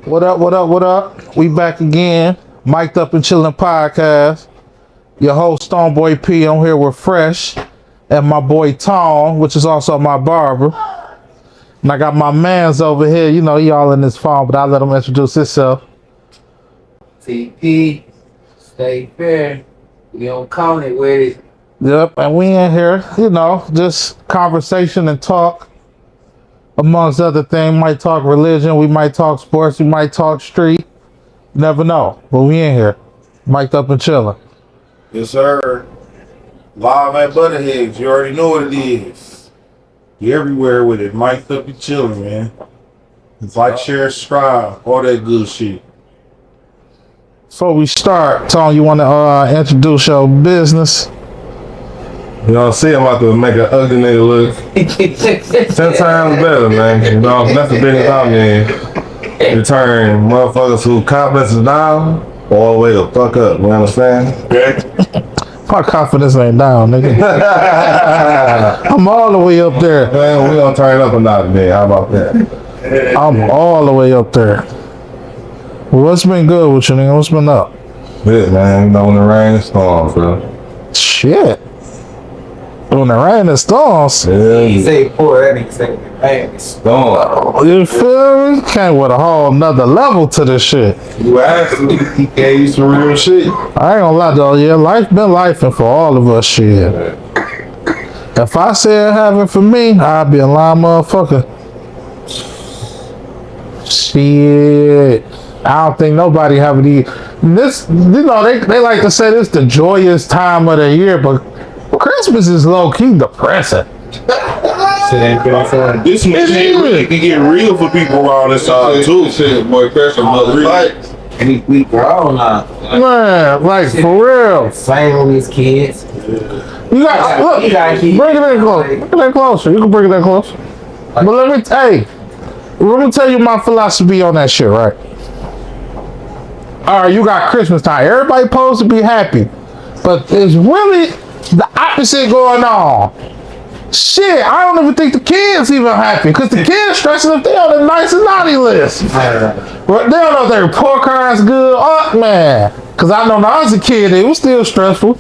What up, what up, what up? We back again. Mic'd Up and Chillin' Podcast. Your host, homeboy P. I'm here with Fresh and my boy Tom, which is also my barber. And I got my mans over here. You know, he all in his phone, but I'll let him introduce himself. TP, stay fair. We don't count it with it. Yep, and we in here, you know, just conversation and talk. Amongst other things, might talk religion, we might talk sports, we might talk street. Never know, but we in here, mic'd up and chilling. Yes, sir. Live at Butterheads. You already know what it is. You everywhere with it. Mic'd up and chilling, man. It's like, share, subscribe, all that good shit. Before we start, Tom, you want to introduce your business? You know, see, I'm about to make an ugly nigga look 10 times better, man. You know, that's the business I'm in. You turn motherfuckers who confidence is down all the way the fuck up. You understand? My confidence ain't down, nigga. I'm all the way up there. Man, we gonna turn it up a notch, man. How about that? I'm all the way up there. Well, what's been good with you, nigga? What's been up? Good, man. You know, when the rain and storms, bro. Shit. When the rain and storms. Yeah, He say poor, that nigga say man. storm. You feel me? Came with a whole nother level to this shit. You asked me, he gave you some real shit. I ain't gonna lie though, yeah, life been lifing for all of us, shit. If I said having for me, I'd be a lying motherfucker. Shit. I don't think nobody having this, you know, they like to say this the joyous time of the year, but Christmas is low-key depressing. This shit really can get real for people around this time, too. Shit, boy, pressure, mother. And we grown now. Man, like, for real. Same with his kids. You got, look, You got kids. bring it in close. Bring it in closer. You can bring it in closer. But let me tell you my philosophy on that shit, right? All right, you got Christmas time. Everybody supposed to be happy. But there's really the opposite going on. Shit, I don't even think the kids even happy. Because the kids stressing if they on the nice and naughty list. Well, they don't know if their report card's good. Oh, man. Because I know when I was a kid, it was still stressful.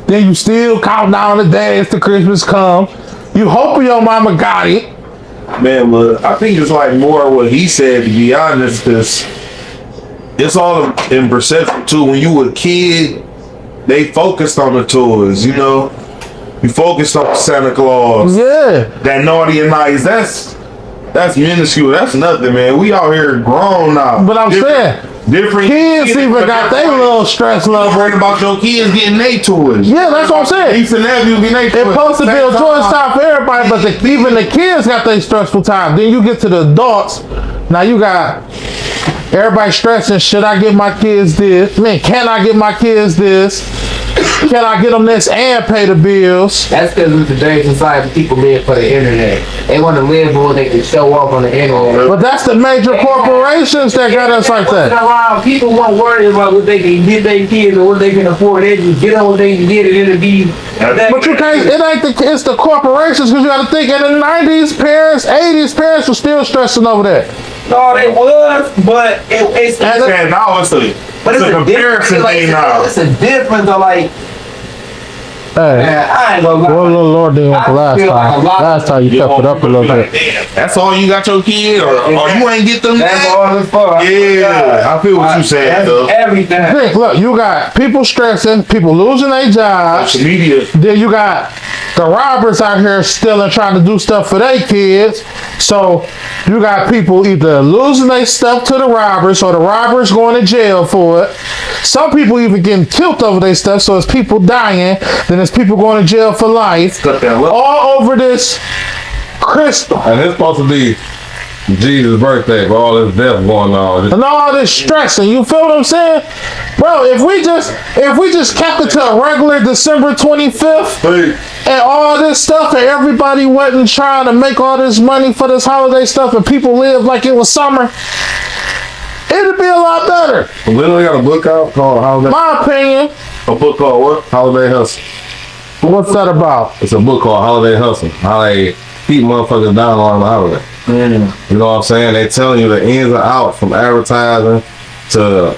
Then you still count down the days till Christmas come. You hope your mama got it. Man, but I think it's like more what he said, to be honest, because it's all in perception, too. When you were a kid, they focused on the toys, you know? You focused on Santa Claus. Yeah. That naughty and nice, that's minuscule. That's nothing, man. We out here grown now. But I'm saying, different kids even got their little stress level. worried about your kids getting their toys. Yeah, that's what I'm saying. Niece and nephew getting their toys. It's supposed to be a joyous time for everybody, but even the kids got their stressful time. Then you get to the adults. Now you got everybody stressing, should I get my kids this? Man, can I get my kids this? Can I get them this and pay the bills? That's because in today's society, people live for the internet. They want to live for what they can show off on the internet. But that's the major corporations that got us like that. Around, people won't worry about what they can get their kids or what they can afford. They just get on what they can get and it'll be. But you can't, it's the corporations, because you got to think in the 90s, parents, 80s, parents were still stressing over that. No, they was, but it's And now it's a comparison thing now. It's a difference of like, Hey, man, I ain't gonna lie. what little Lord did the last feel like time? a lot Last time you kept it up a little bit. Damn, that's all you got your kid, or you ain't get them That's that? all it's for. Yeah, I feel what you saying, That's though. everything. Think, look, you got people stressing, people losing their jobs. Social media. Then you got the robbers out here stealing, trying to do stuff for their kids. So you got people either losing their stuff to the robbers, or the robbers going to jail for it. Some people even getting killed over their stuff. So it's people dying, then it's people going to jail for life. All over this crystal. And it's supposed to be Jesus' birthday, but all this death going on. And all this stressing, you feel what I'm saying? Bro, if we just kept it to a regular December 25th and all this stuff, and everybody wasn't trying to make all this money for this holiday stuff, and people live like it was summer, it'd be a lot better. Literally got a book out called Holiday. My opinion. A book called what? Holiday Hustle. What's that about? It's a book called Holiday Hustle. How they keep motherfuckers down on the holiday. You know what I'm saying? They telling you the ins and outs from advertising to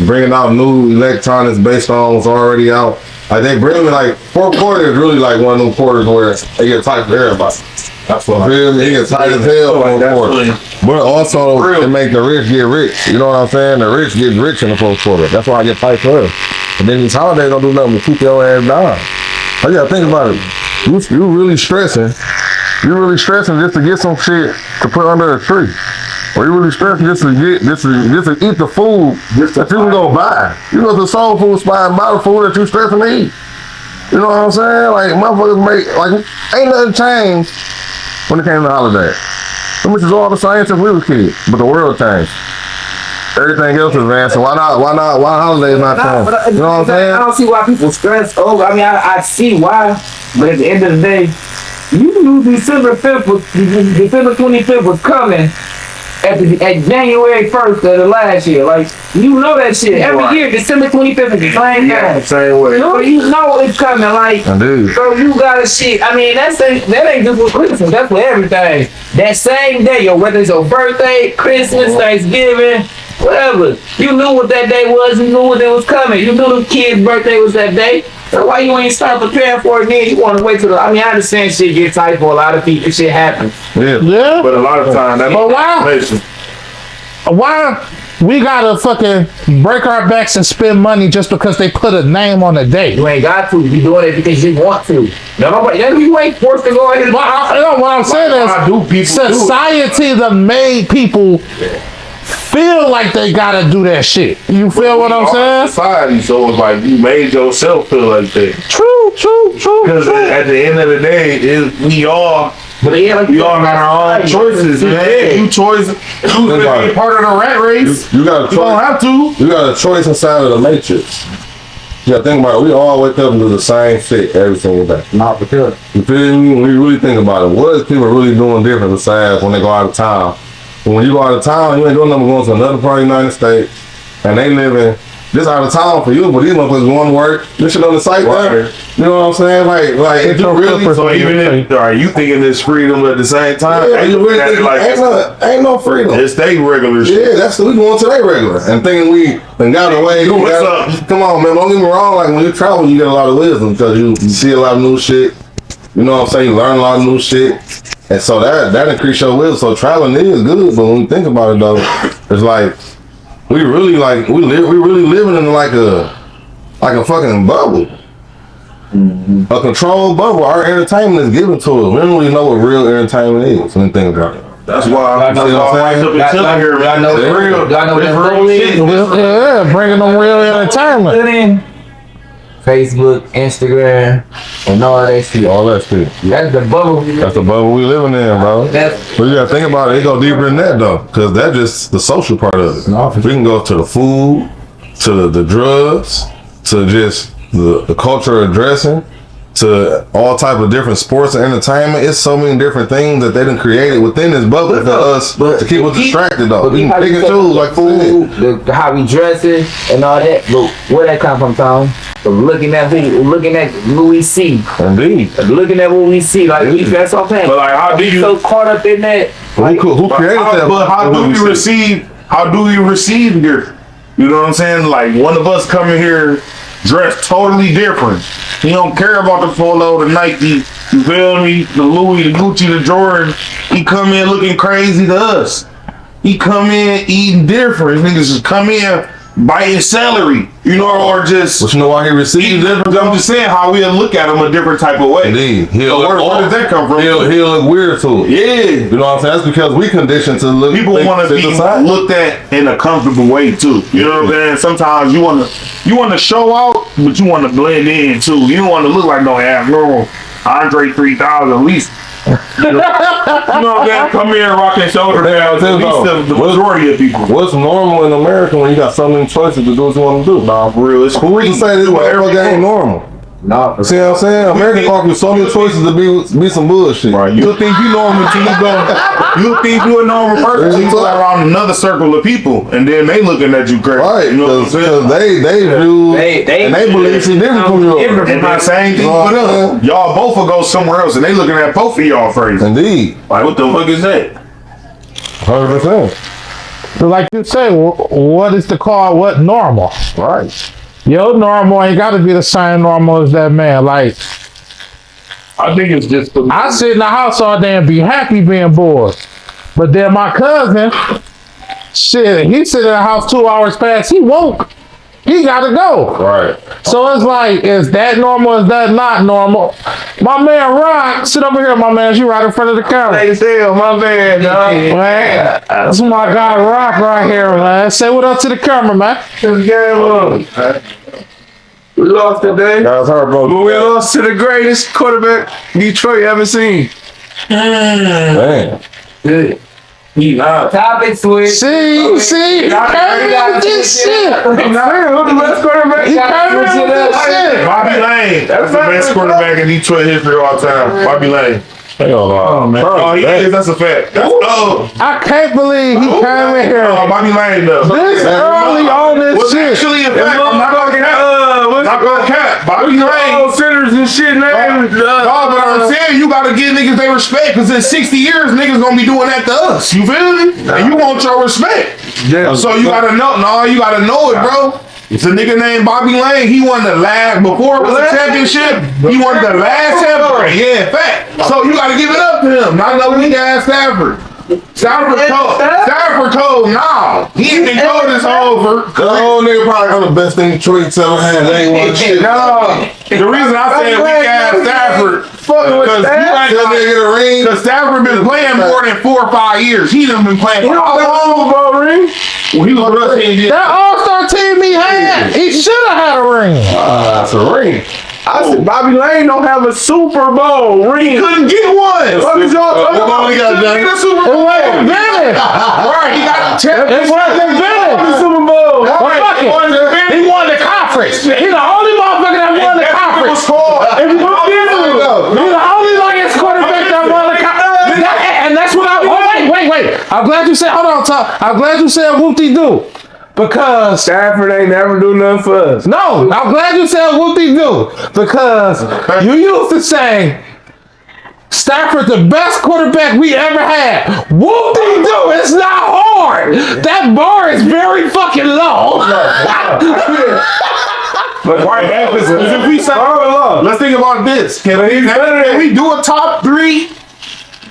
bringing out new electronics based on what's already out. Like they bring me like fourth quarter is really like one of them quarters where they get tight for everybody. That's what it gets tight as hell on the quarter. But also it make the rich get rich. You know what I'm saying? The rich get rich in the fourth quarter. That's why I get tight for us. And then these holidays don't do nothing but keep your ass down. I gotta think about it. You really stressing. You really stressing just to get some shit to put under a tree. Or you really stressing just to eat the food that you can go buy. You go to the soul food spot and buy the food that you stressing to eat. You know what I'm saying? Like motherfuckers ain't nothing changed when it came to holidays. So much is all the same since we was kids, but the world changed. Everything else is man. So why holidays not changing? You know what I'm saying? I don't see why people stress over. I mean, I see why, but at the end of the day, you knew December 25th was coming at January 1st of the last year. Like, you know that shit. Every year, December 25th is the same day. Same way. So you know it's coming. Like, so you got to shit. I mean, that ain't just for Christmas. That's for everything. That same day, whether it's your birthday, Christmas, Thanksgiving, whatever. You knew what that day was. You knew what it was coming. You knew the kid's birthday was that day. So why you ain't start preparing for it then? You want to wait till I understand shit get tight for a lot of people. Shit happens. Yeah. But a lot of times that's why we gotta fucking break our backs and spend money just because they put a name on the date? You ain't got to. You doing it because you want to. You ain't forced to go ahead. What I'm saying is society that made people feel like they gotta do that shit. You feel what I'm saying? Society, so it's like you made yourself feel like that. True. Because at the end of the day, we all got our own choices, man. You choose to be part of the rat race. You got a choice. You don't have to. You got a choice inside of the matrix. You gotta think about it. We all wake up and do the same shit every single day. Not because. You feel me? When you really think about it, what is people really doing different besides when they go out of town? When you go out of town, you ain't doing nothing but going to another part of the United States, and they living this out of town for you, but these motherfuckers going to work, this shit on the site there. You know what I'm saying? Like it's really. So even if are you thinking there's freedom at the same time? Yeah, you really thinking ain't no freedom. It's they regular shit. Yeah, that's we going to their regular and thinking we got away. Come on, man. Don't get me wrong. Like when you travel, you get a lot of wisdom because you see a lot of new shit. You know what I'm saying? You learn a lot of new shit. And so that increase your wisdom. So traveling is good, but when you think about it though, it's like we really living in like a fucking bubble. Mm-hmm. A controlled bubble. Our entertainment is given to us. We don't really know what real entertainment is when you think about it. That's why I'm here. I know real shit. Yeah, bringing them real entertainment. Facebook, Instagram, and all that shit. All that shit. That's the bubble. That's the bubble we living in, bro. But you gotta think about it. It go deeper than that though, because that's just the social part of it. We can go to the food, to the drugs, to just the culture of dressing, to all type of different sports and entertainment. It's so many different things that they done created within this bubble for us to keep us distracted though. We can pick and choose like food, how we dressing and all that. But where that come from, Tom? Looking at Louis C. Indeed. Looking at what we see, like that's what I'm saying. But like, how do you so caught up in that? Like, who created that? But how do we receive? How do we receive here? You know what I'm saying? Like one of us coming here dressed totally different. He don't care about the Polo, the Nike. You feel me? The Louis, the Gucci, the Jordan. He come in looking crazy to us. He come in eating different. Niggas just come in biting celery, you know, or just. But you know why he receives different? I'm just saying how we'll look at him a different type of way. Indeed. So where does that come from? He'll look weird to it. Yeah. You know what I'm saying? That's because we conditioned to look. People want to be looked at in a comfortable way too. You know what I'm saying? Sometimes you want to show out, but you want to blend in too. You don't want to look like no abnormal Andre 3000 at least. You know what I'm saying? Come here rocking shoulder down. At least the majority of people. What's normal in America when you got so many choices to do what you want to do? Nah, for real. It's who we can say this whatever ain't normal. No. See what I'm saying? America offers you so many choices to be some bullshit. Right. You think you know him until you go. You think you a normal person until you go around another circle of people, and then they looking at you crazy. Right, You know what I'm saying? they view and they believe she different from yours. And the same thing for them. Y'all both will go somewhere else, and they looking at both of y'all crazy. Indeed. Like, what the fuck is that? 100%. So like you say, what is the call? What normal? Right. Your normal ain't got to be the same normal as that man. Like, I think it's just the I sit in the house all day and be happy being bored. But then my cousin, shit, he sit in the house 2 hours past, he woke. He gotta go. Right. So it's like, is that normal? Is that not normal? My man Rock, sit over here, my man. You right in front of the camera. Hey, still, my man, dog. Man, that's my guy Rock right here, man. Say what up to the camera, man. This game on. We lost today. Guys, hard, bro. But we lost to the greatest quarterback Detroit ever seen. Man. Good. Topic switch. See, he came in with this shit. Who's the best quarterback? He came in with this shit. Bobby Lane. That's the best quarterback in Detroit history of all time. Bobby Lane. Hell no. Oh, man. Oh, he is. That's a fact. That's I can't believe he came in here Bobby Lane, though. this early on this Was shit. actually a fact. I'm not gonna cap. Not gonna cap. Bobby Lane. Centers and shit, man. No, but I'm saying you gotta give niggas their respect, cause in 60 years niggas gonna be doing that to us. You feel me? And you want your respect. Yeah. So you gotta know. No, you gotta know it, bro. It's a nigga named Bobby Lane. He won the last before it was a championship. He won the last championship. Yeah, fact. So you gotta give it up to him. Not no weak ass Stafford. Stafford told nah. He ain't been told this over. The whole nigga probably on the best thing Detroit's ever had. They ain't won shit. No. The reason I said weak ass Stafford, because Stafford been playing more than 4 or 5 years. He done been playing. Well, he was with us. That All-Star team he had, he should have had a ring. That's a ring. I said Bobby Lane don't have a Super Bowl ring. He couldn't get one. What is y'all talking about? He couldn't get a Super It Bowl. wasn't invented. Right, he got the It wasn't invented. Super Bowl. Well, fuck it. He won the conference. He's the only motherfucker that won the conference. If you look into it, he's the only Lions quarterback that won the conference. And that's what I. Oh, wait. I'm glad you said. Hold on, Tom. I'm glad you said whoop-de-doo. Because Stafford ain't never do nothing for us. no, I'm glad you said whoop-de-doo. Because you used to say Stafford's the best quarterback we ever had. Whoop-de-doo, it's not hard. That bar is very fucking low. But if we say, let's think about this. Can we do a top 3?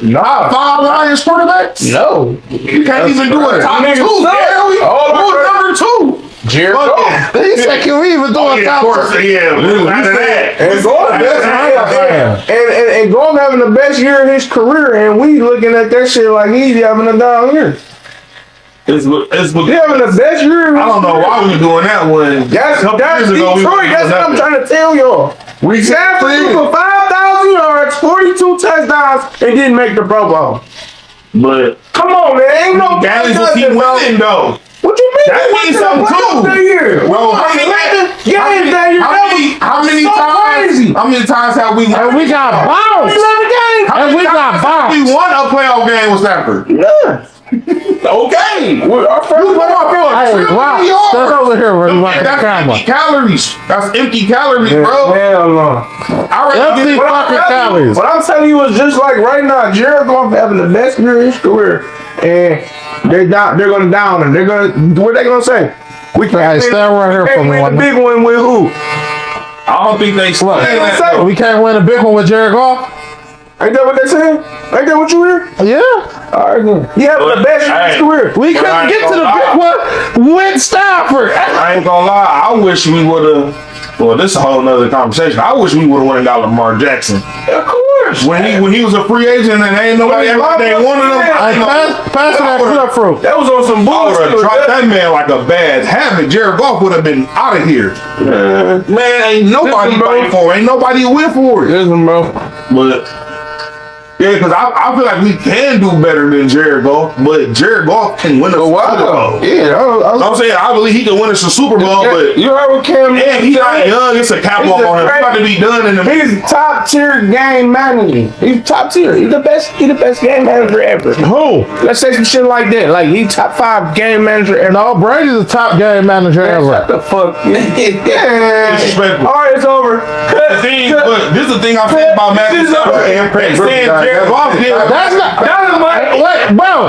Nah, 5 Lions quarterbacks? No. You can't even do a top 2. Who's number 2? Jared Goff. He said, can we even do a top 2? And Goff having the best year of his career, and we looking at that shit like he's having a down year. He having the best year. I don't know why we doing that one. That's Detroit. That's what I'm trying to tell y'all. Stafford threw for 5,000 yards, 42 touchdowns, and didn't make the Pro Bowl. But come on, man, ain't no that is what he winning though. What you mean? That means something too. Well, how many times have we won? And we got bounced. And we got bounced. We won a playoff game with Stafford. None. Okay. Our first Hey, wow. Step over here where you want the That's camera. empty calories. That's empty calories, bro. Hell no. Empty fucking calories. What I'm telling you is just like right now, Jared Goff having the best year in his career, and they're gonna down him. They're gonna what they gonna say? We can't Hey, stand right here for me. win the big one with who? I don't think they What? that. We can't win a big one with Jared Goff? Ain't that what they saying? Ain't that what you hear? Yeah. All right, then. He having the best year in his career. We couldn't get to the big one with Stafford. I ain't gonna lie. I wish we would have. Well, this is a whole nother conversation. I wish we would have went and got Lamar Jackson. Of course. When he was a free agent and ain't nobody ever they wanted him. Hey, pass that clip through. That was on some I would have bullshit. dropped that man like a bad habit. Jared Goff would have been out of here. Man, ain't nobody Listen, bro. fighting for it. Ain't nobody win for it. Listen, bro. But Yeah, because I feel like we can do better than Jared Goff, but Jared Goff can win a Super Bowl. Yeah, I'm saying I believe he can win us a Super Bowl, but you heard what Cam? and he's not young. It's a cap off on him. He's about to be done in the. He's top tier game manager. He's top tier. He's the best. He's the best game manager ever. Who? Let's say some shit like that. Like he's top 5 game manager ever. No, Brady's the top game manager Shut ever. the fuck. Yeah. Disrespectful. All right, it's over. The thing, but this is the thing I'm saying about Matt Stafford and saying Jared Goff did. That's not. Wait, bro.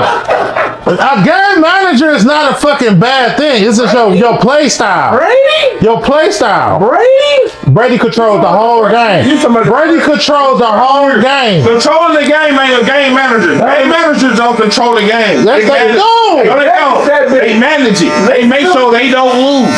A game manager is not a fucking bad thing. It's just your play style. Brady? Your play style. Brady? Brady controls the whole game. Brady controls the whole game. Controlling the game ain't a game manager. Game managers don't control the game. Yes, they do. No, they don't. They manage it. They make sure they don't lose.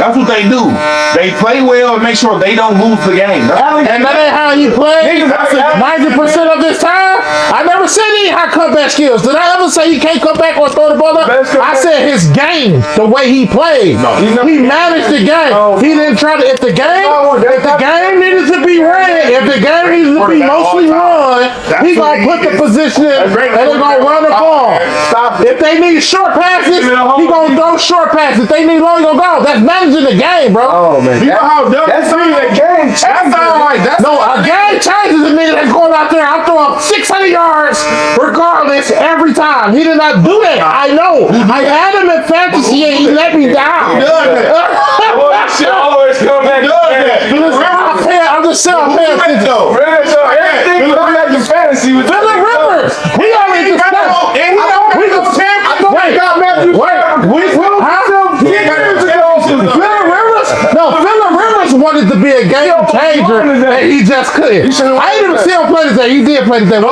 That's what they do. They play well and make sure they don't lose the game. And that ain't how you play. 90% of this time, I never said he had comeback skills. Did I ever say he can't come back or throw the ball up? I said his game, the way he played. He managed the game. He didn't try to. If the game needed to be ran, if the game needed to be mostly run, he gonna put the position in and they're gonna run the ball. If they need short passes, he gonna throw short passes. If they need long, he gonna go. That's managing the game, bro. Oh man. You know how dumb That's really a game changer. No, a game changes a nigga that's going out there. I'm throwing 600 yards regardless every time. He did not do that. I know. I had him in fantasy and he let me down. He does that. Shit always come back. I'm just saying, I'm paying attention. Everything comes back to fantasy with Phillip Rivers. We already discussed. Phillip Rivers wanted to be a game changer and he just couldn't. I didn't even see him play today. He did play today. He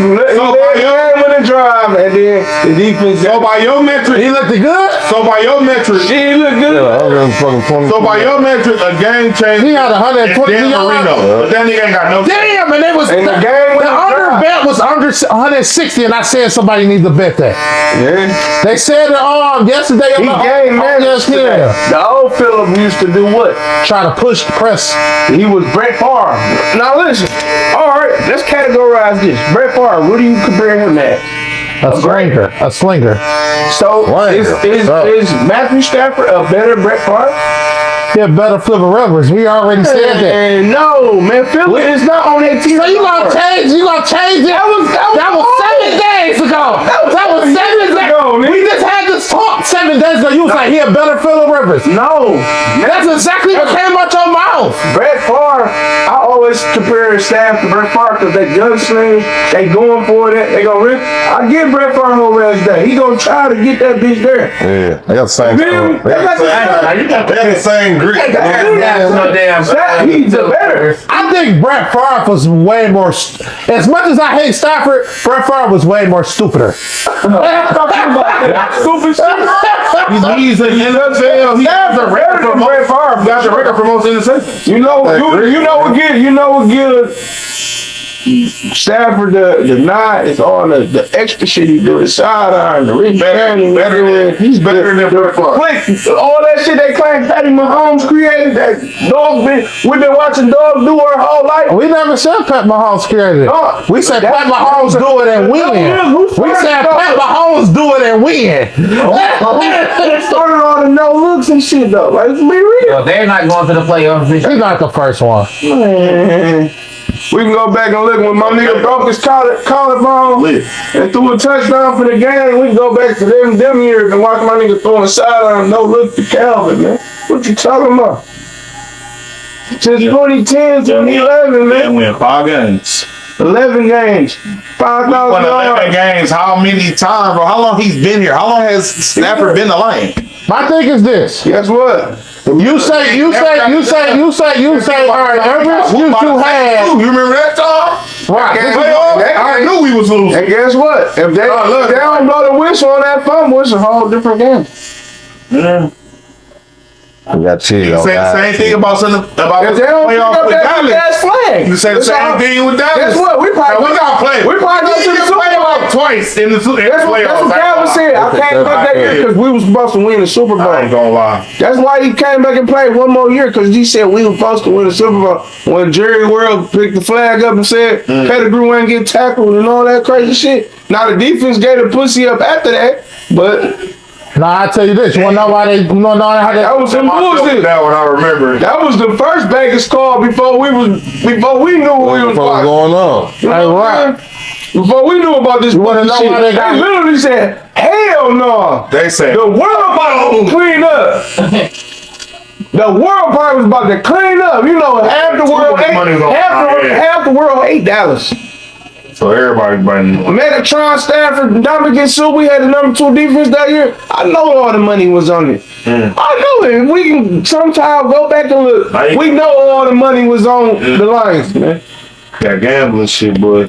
with a drive and then the defense. So by your metric, He looked good. so by your metric, He look good. so by your metric, a game changer. He had is 120 Dan yards. Marino. But that nigga ain't got no. Damn, and it was And the game the was under dry. bet was under 160, and I said somebody needs to bet that. Yeah. They said it yesterday. He game Yes, manager. yeah. The old Phillip used to do what? Try to push the press. He was Brett Favre. Now listen. All right, let's categorize this. Brett Favre. What do you compare him at? A slinger. A slinger. So is Matthew Stafford a better Brett Favre? Yeah, better Phillip Rivers. We already said that. And no, man, Phillip is not on that team. So you gonna change? You gonna change it? That was 7 days ago. That was 7 days ago. We just had this talk 7 days ago. You was like, he a better Phillip Rivers. No, That's exactly what came out your mouth. Brett Favre. I always compare his staff to Brett Favre because they gunsling, they going for it. They gonna rip. I give Brett Favre over every day. He gonna try to get that bitch there. Yeah, they got the same. Feel me? They got the same grit. He's a better. I think Brett Favre was way more. As much as I hate Stafford, Brett Favre was way more stupider. Stupid shit. He's in the NFL. He has a record for Brett Favre. He got the record for most interceptions. You know what good Stafford the nod is on the extra shit he do, the sidearm, the rebound, He's better than Brett Favre. click, all that shit they claim Patty Mahomes created. That we've been watching dogs do our whole life. We never said Pat Mahomes created it. We said Pat Mahomes do it and win. We said Pat Mahomes do it and win. They started all the no looks and shit though. Like, let's be real. Well, they're not going to the playoffs this year. He's not the first one. Man. We can go back and look when my nigga broke his collarbone and threw a touchdown for the game. We can go back to them years and watch my nigga throwing sidearm no look to Calvin, man. What you talking about? Since 2010 to 2011, man. Win 5 games. 11 games. 5,000 Won 11 yards. games. How many times, bro? How long he's been here? How long has Stafford been the Lion? My thing is this. Guess what? You say, all right, ever since you had, You remember that time? right, I knew we was losing. And guess what? If they don't blow the whistle on that fumble, it's a whole different game. Yeah. We got cheated You on. say the same thing about something about If they don't pick playoff up with that Dallas. flag, You say the it's same all- thing with Dallas. Guess what? We probably got played. We probably go to the Super Bowl. Twice in the That's what playoffs. Calvin said. I came back that year because we was supposed to win the Super I ain't Bowl. gonna lie. That's why he came back and played one more year because he said we were supposed to win the Super Bowl. When Jerry World picked the flag up and said Pettigrew ain't get tackled and all that crazy shit. Now the defense gave the pussy up after that, but Nah, I tell you this. You wanna know why they? You wanna know how that was some bullshit. That one I remember. That was the first Vegas call before we knew what we was What's watching. going on? You know what I'm saying? Before we knew about this wanna know shit, why they got- literally said, "Hell no!" They said The world about to clean up. The world probably was about to clean up. You know, half the world much money was on half the world hate Dallas. so everybody's buying. Megatron, Stafford, Dominican Sue, we had the number 2 defense that year. I know all the money was on it. I know it. We can sometime go back and look. We know all the money was on the Lions, man. That gambling shit, boy.